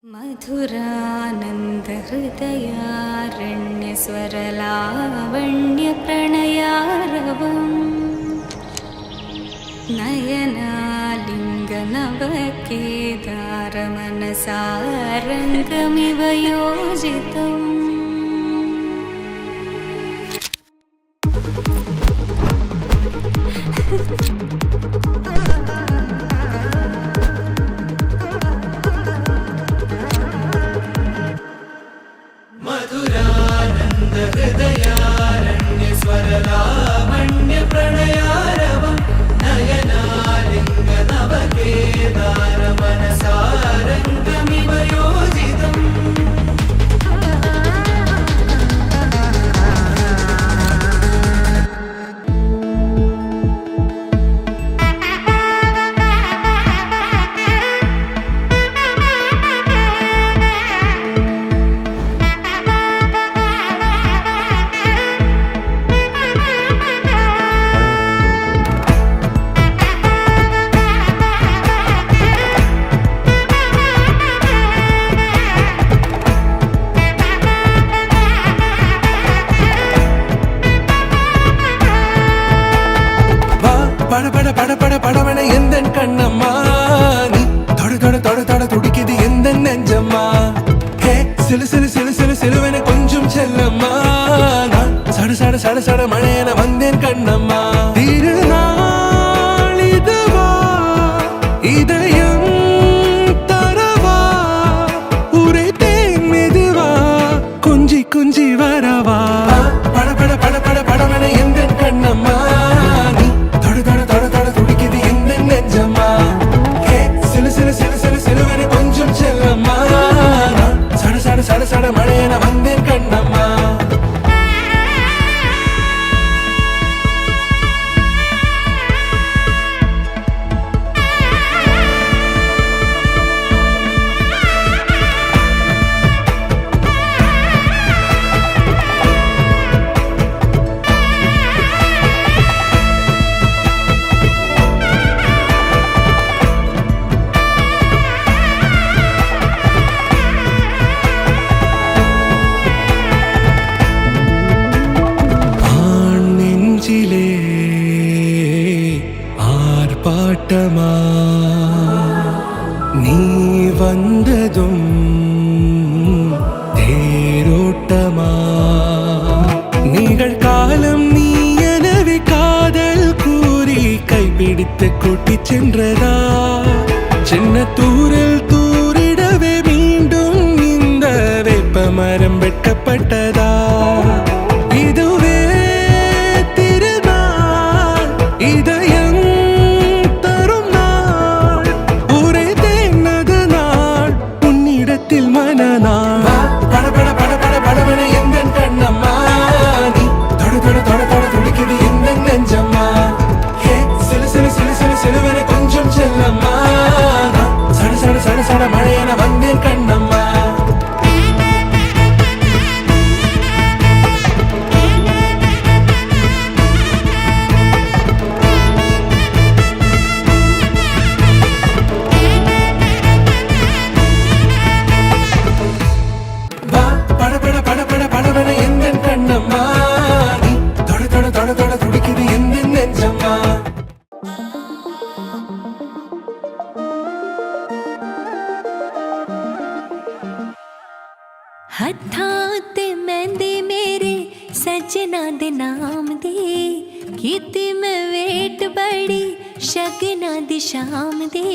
मधुरानंद हृदयारण्य स्वरलावण्य प्रणयारवम् नयनालिंग नवकेदार मनसारंगमिव योजितम् मधुरानंद हृदयारण्य स्वरलावण्य प्रणयारवम् नयनालिंग नवकेदार मनसारंगमिव योजितम् பட பட பட பட படவன எந்தன் கண்ணம்மா நீ தொட தொட தொட தொட துடிக்குது எந்தன் நெஞ்சம்மா ஹே சிலு சிலு சிலு சிலு சிலுவென கொஞ்சம் செல்லம்மா நான் சட சட சட சட மழையென வந்தேன் கண்ணம்மா திருநாள் இதுவா இதயம் தரவா உரைத்தேன் மெதுவா குஞ்சி குஞ்சி வரவா பட பட பட பட படவன எந்தன் கண்ணம்மா சட சட மழையென வந்தேன் கண்ணம்மா ஆர்ப்பாட்டமா நீ வந்ததும் தேரோட்டமா நிகழ்காலம் நீ எனவே காதல் கூறி கைப்பிடித்து கூட்டிச் சென்றதா சின்ன தூரல் தூரிடவே மீண்டும் இந்த வேப்ப மரம் வெட்டப்பட்டதா இதுவே திருநாள் இதயம் மனநாள் பட பட பட பட படவன எந்தன் கண்ணம்மா நீ தொட தொட தொட தொட துடிக்குது எந்தன் நெஞ்சம்மா ஹே சிலு சிலு சிலு சிலு சிலுவென கொஞ்சம் செல்லம்மா சட சட சட சட மழையென வந்தேன் கண்ணம்மா கண்ணம்மா நீ தொட தொட தொட தொட துடிக்குது எந்தன் நெஞ்சம்மா हत्थां ते मेहंदी मेरे सजना दे नाम दे कीती मैं वेट बड़ी शगना दी शाम दे